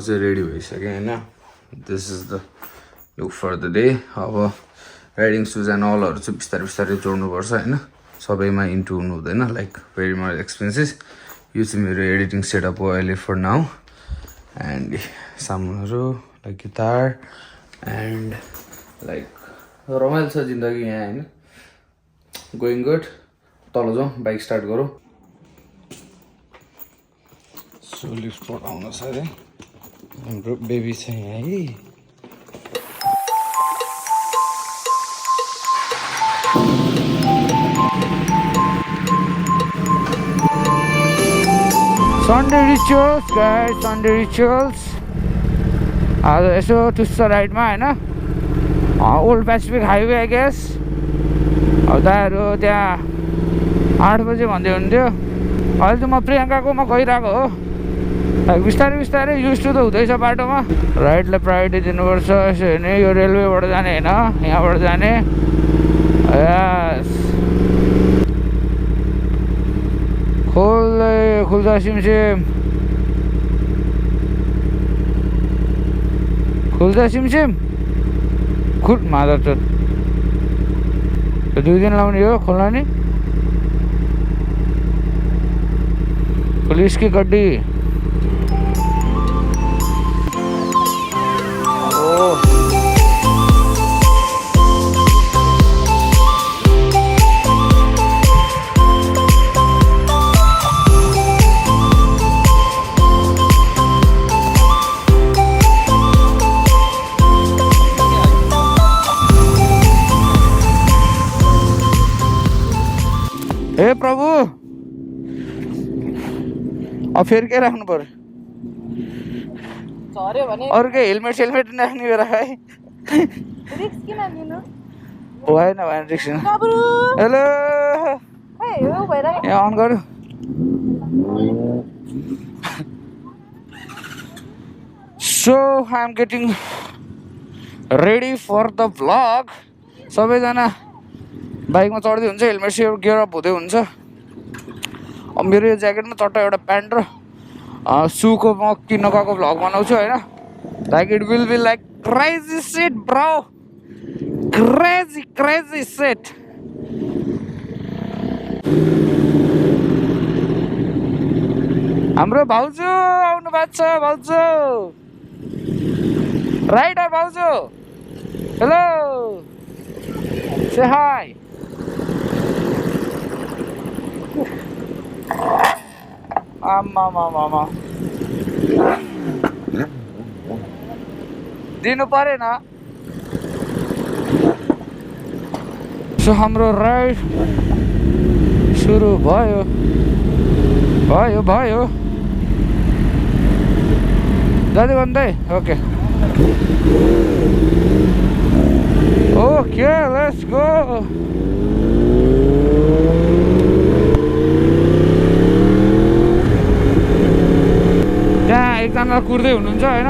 चाहिँ रेडी भइसक्यो हैन this is the look for the day अब राइडिङ सुज एन्ड अलहरू चाहिँ बिस्तारै बिस्तारै जोड्नुपर्छ हैन सबैमा इन्टु हुनु हुँदैन लाइक भेरी मच एक्सपेन्सिभ यो चाहिँ मेरो एडिटिङ सेटअप हो अहिले फर नाउ एन्ड सामानहरू लाइक गिटार एन्ड लाइक रमाइलो छ जिन्दगी यहाँ हैन गोइङ गुड तल जाउँ बाइक स्टार्ट गरौँ सो लिफ्ट आउन छ अरे हाम्रो बेबी छ यहाँ है Sunday rituals guys, Sunday rituals. आज यसो टुस्छ राइडमा हैन old Pacific highway I guess अब दाइहरू त्यहाँ 8 बजे भन्दै हुन्थ्यो अहिले चाहिँ म प्रियङ्काकोमा गइरहेको हो बिस्तारै बिस्तारै युज टु त हुँदैछ बाटोमा राइडलाई प्रायोरिटी दिनुपर्छ यसो हेर्ने यो रेलवेबाट जाने होइन यहाँबाट जाने खुल्दा सिमसिम खुल्दा सिमसिम खुल मादर चोट 2 दिन लाउने हो खोल्न नि पुलिस की गड्डी हे प्रभु अब फेरि के राख्नु पर्यो झर्यो भने अर्कै हेलमेट सेलमेट राख्ने बेला है रिस्क किन लिनु भएन रिक्स हेलो यहाँ अन गरौँ so I am getting ready for the vlog सबैजना बाइकमा चढ्दै हुन्छ हेलमेट सेयर गियर अप हुँदै हुन्छ अब मेरो यो ज्याकेटमा चट्ट एउटा प्यान्ट र सुको म किन्न गएको भ्लग बनाउँछु होइन like it will be like crazy set bro crazy set हाम्रो भाउजू आउनु भएको छ भाउजू राइडर भाउजू हेलो से हाई आमा दिनु परेन सो हाम्रो राइड सुरु भयो जाँदै भन्दै ओके लेट्स गो त्यहाँ एकजना कुर्दै हुनुहुन्छ होइन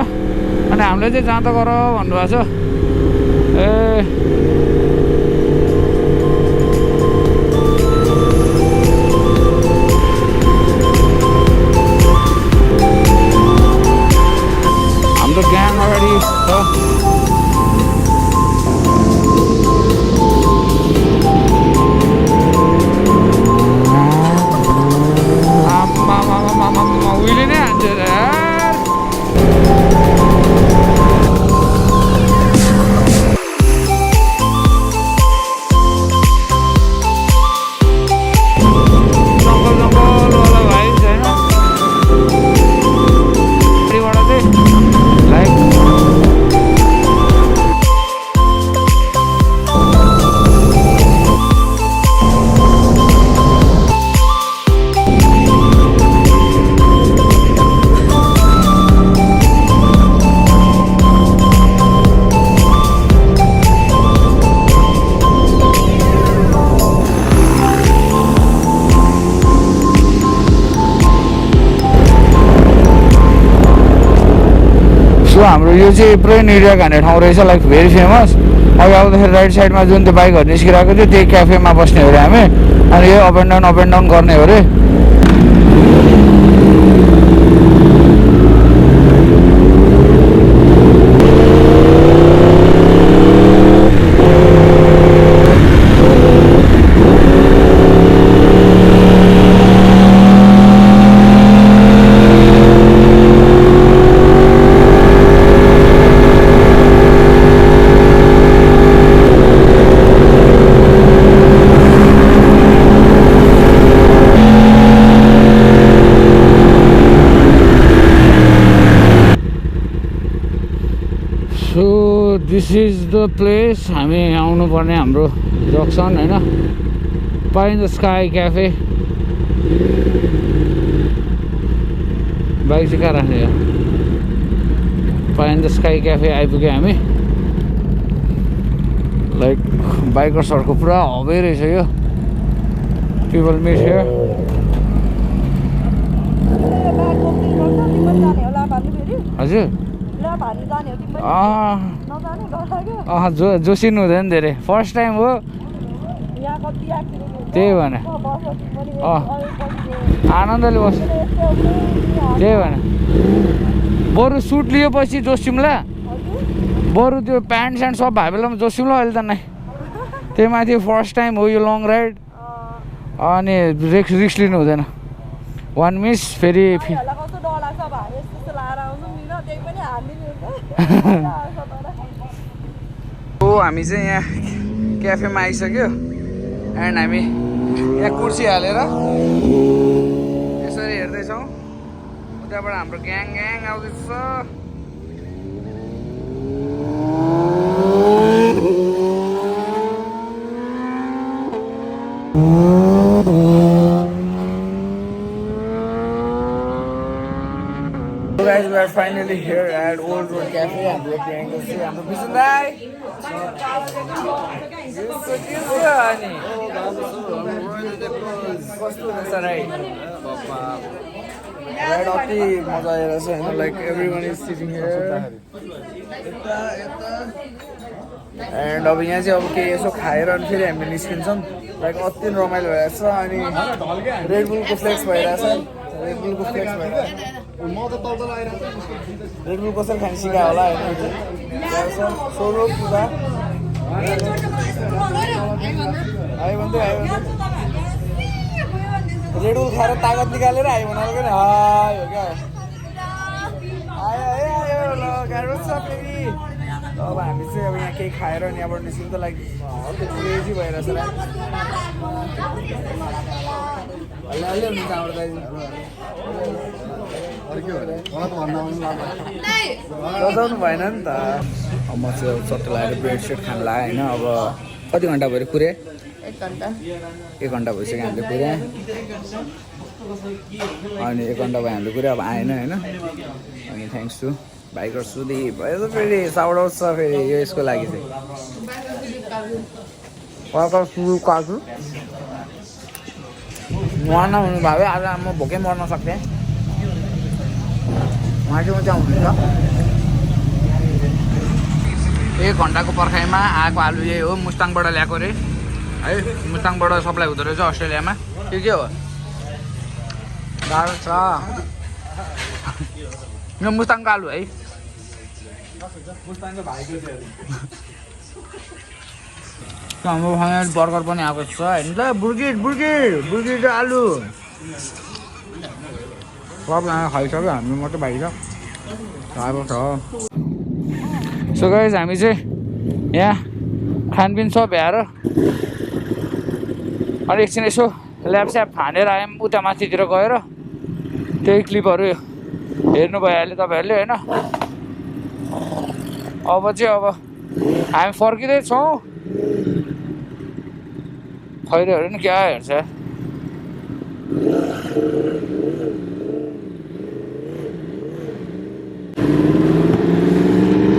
अनि हामीले चाहिँ जाँदा गर भन्नुभएको छ हाम्रो ग्याङ अगाडि छ उहिले नै हान्छ यार जङ्गल भाइ छैन चाहिँ लाइक हाम्रो यो चाहिँ ब्रेन एरिया खाने ठाउँ रहेछ लाइक भेरी फेमस अघि आउँदाखेरि राइट साइडमा जुन त्यो बाइकहरू निस्किरहेको थियो त्यही क्याफेमा बस्ने हो अरे हामी अनि यो अप एन्ड डाउन गर्ने हो अरे दिस इज द प्लेस हामी आउनु पर्ने हाम्रो जक्सन हैन पाइ in the sky cafe bike चाहिँ कहाँ राख्ने हो पाइ इन द स्काई क्याफे आइपुग्यो हामी लाइक बाइकर्सहरूको पुरा हबै रहेछ यो पिपल मिट हियर हजुर जोसिनु हुँदैन धेरै फर्स्ट टाइम हो त्यही भने आनन्दले बस्छ त्यही भने बरु सुट लिएपछि जोसिउँला बरु त्यो प्यान्ट स्यान्ट सब भाइ बेलामा जोसिउँला अहिले त नै त्यही माथि फर्स्ट टाइम हो यो लङ राइड अनि रिक्स लिनु हुँदैन वान मिस फेरि हामी चाहिँ यहाँ क्याफेमा आइसक्यो एन्ड हामी यहाँ कुर्सी हालेर यसरी हेर्दैछौँ उताबाट हाम्रो ग्याङ आउँदैछ So guys, we are finally here at Old Road Cafe. I'm looking to see I'm the guy. Right off the Maza, like everyone is sitting here. And अब यहाँ चाहिँ अब केही यसो खाएर अनि फेरि हामीले निस्किन्छौँ लाइक अति रमाइलो भइरहेछ अनि रेड बुलको फ्लेक्स भइरहेछ रेड बुलको फ्लेक्स भइरहेछ रेड बुल कसरी खाने सिकायो होला होइन सोलो पूजा आयो भन्दै रेड बुल खाएर तागत निकालेर आयो बनाएको नि हाय हो क्या आयो ल गाह्रो छ फेरि अब हामी चाहिँ अब यहाँ केही खाएर अनि यहाँबाट निस्किनु त लाइक क्रेजी भइरहेछ अलि हुन्छ हाम्रो दाजु सजाउनु भएन नि त म चाहिँ चट्ट लगाएर ब्रेड सेट खान लाग्यो होइन अब कति घन्टा भयो पुरै 1 घन्टा भइसक्यो हामीले पुरै अनि 1 घन्टा भयो हामीले पुरै अब आएन होइन अनि थ्याङ्क्स टु बाइकर सुधी भयो त फेरि साउड आउट छ फेरि यो यसको लागि चाहिँ काजु मर्न हुनु भयो आज म भोकै मर्न सक्थेँ उहाँ चाहिँ हुनुहुन्छ 1 घन्टाको पर्खाइमा आएको आलु यही हो मुस्ताङबाट ल्याएको रे है मुस्ताङबाट सप्लाई हुँदो रहेछ अस्ट्रेलियामा के हो गाह्रो छ यो मुस्ताङको आलु है हाम्रो फाइनल बर्गर पनि आएको छ होइन त बुर्गिड आलु सबजना खाइसक्यो हामी मात्रै बाहिर आएको छ सो गाइज हामी चाहिँ यहाँ खानपिन सब भ्याएर अनि एकछिन यसो ल्यापस्याप हानेर आयौँ उता माथितिर गएर त्यही क्लिपहरू हेर्नु भइहाल्यो तपाईँहरूले होइन अब चाहिँ अब हामी फर्किँदैछौँ खैरोहरू नि क्या हेर्छ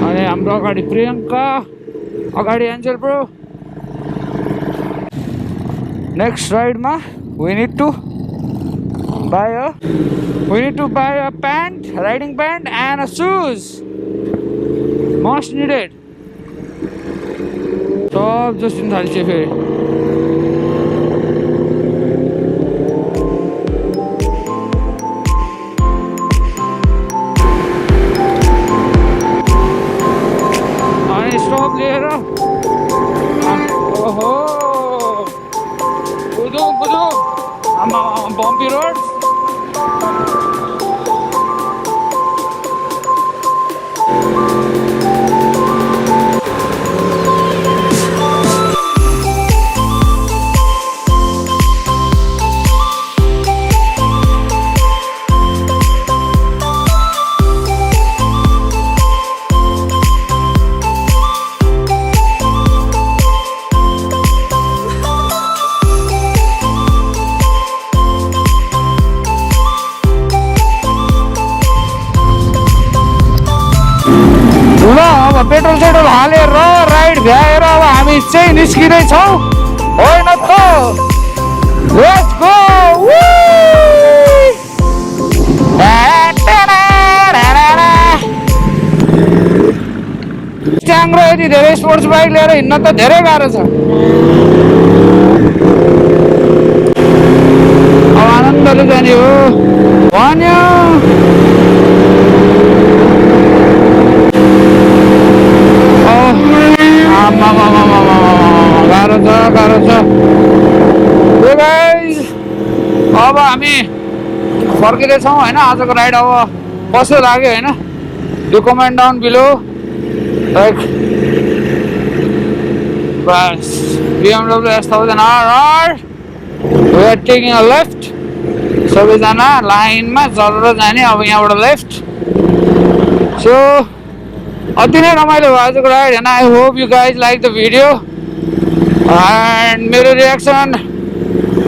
अनि हाम्रो अगाडि प्रियङ्का अगाडि angel bro next राइडमा we need to buy a pant, riding pant and a shoes most needed सब जस्तो थाल्छ फेरि अनि स्टप लिएर ओहो बुझो bumpy roads. भ्याएर अब हामी चाहिँ निस्किँदैछौँ होइन त लेट्स गो Mustang र यति धेरै स्पोर्ट्स बाइक लिएर हिँड्न त धेरै गाह्रो छ अब आनन्दले जाने हो भन्यो गाह्रो छ अब हामी फर्किँदैछौँ होइन आजको राइड अब कस्तो लाग्यो होइन do comment down below like bus BMW S1000RR we are taking a left सबैजना लाइनमा चलेर जाने अब यहाँबाट लेफ्ट सो अति नै रमाइलो भयो आजको राइड होइन I hope you guys like the video and मेरो रियाक्सन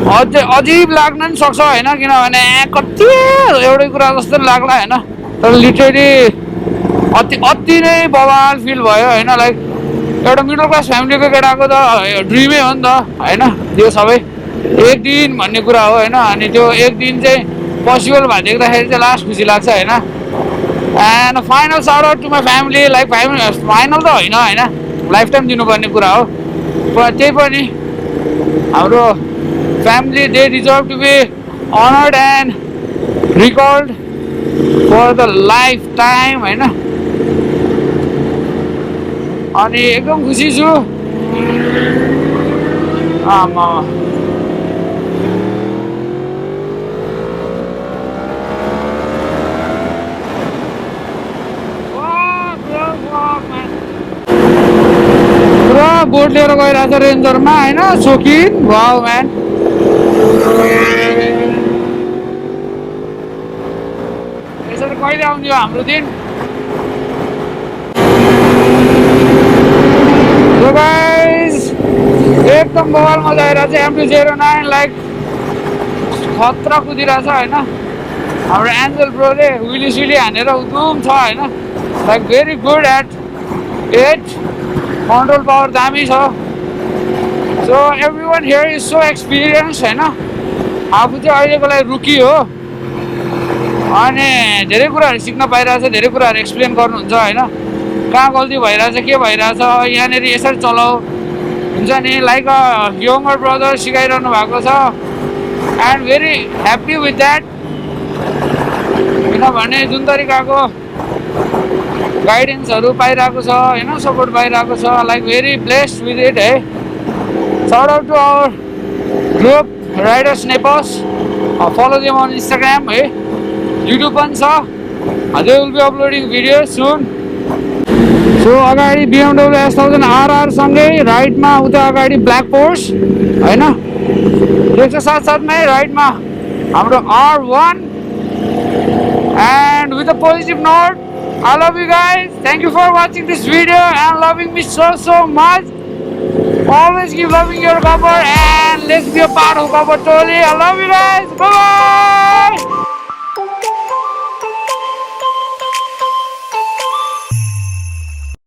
अजीब लाग्न पनि सक्छ होइन किनभने कति एउटै कुरा जस्तो लाग्ला होइन तर लिटरली अति नै बवाल फिल भयो होइन लाइक एउटा मिडल क्लास फ्यामिलीको केटाको त ड्रिमै हो नि त होइन त्यो सबै एक दिन भन्ने कुरा हो होइन अनि त्यो एक दिन चाहिँ पोसिबल भए देख्दाखेरि चाहिँ लास्ट खुसी लाग्छ होइन and final shout out to my family like final त होइन होइन लाइफ टाइम दिनुपर्ने कुरा हो त्यही पनि हाम्रो family they deserve to be honoured and recorded for the lifetime होइन अनि एकदम खुसी छु पुरा बोट लिएर गइरहेछ रेन्जरमा होइन सोकिन वाउ म्यान यसरी कहिले आउँथ्यो हाम्रो दिन So guys, एकदम बवाल मजा आइरहेछ M209 लाइक खतरा कुदिरहेछ होइन हाम्रो एन्जल ब्रोले विली सिली हानेर उदुम छ होइन like very good at it control power दामी छ so everyone here is so experience होइन आफू चाहिँ अहिलेको लागि रुकी हो अनि धेरै कुराहरू सिक्न पाइरहेछ धेरै कुराहरू एक्सप्लेन गर्नुहुन्छ होइन कहाँ गल्ती भइरहेछ के भइरहेछ यहाँनिर यसरी चलाऊ हुन्छ नि लाइक अ यङ्गर ब्रदर सिकाइरहनु भएको छ and very happy with that किनभने जुन तरिकाको गाइडेन्सहरू पाइरहेको छ होइन सपोर्ट पाइरहेको छ like very blessed with it है shout out to our group riders Nepals follow them on Instagram है युट्युब पनि छ they will be uploading video soon so अगाडि BMW S1000RR सँगै राइटमा उता अगाडि ब्ल्याक पोर्स होइन त्यसको साथसाथमै राइटमा हाम्रो R1 and with a positive note I love you guys. Thank you for watching this video and loving me so much. Always keep loving your Gabbar and let's be a part of Gabbar Tollee. I love you guys. Bye bye.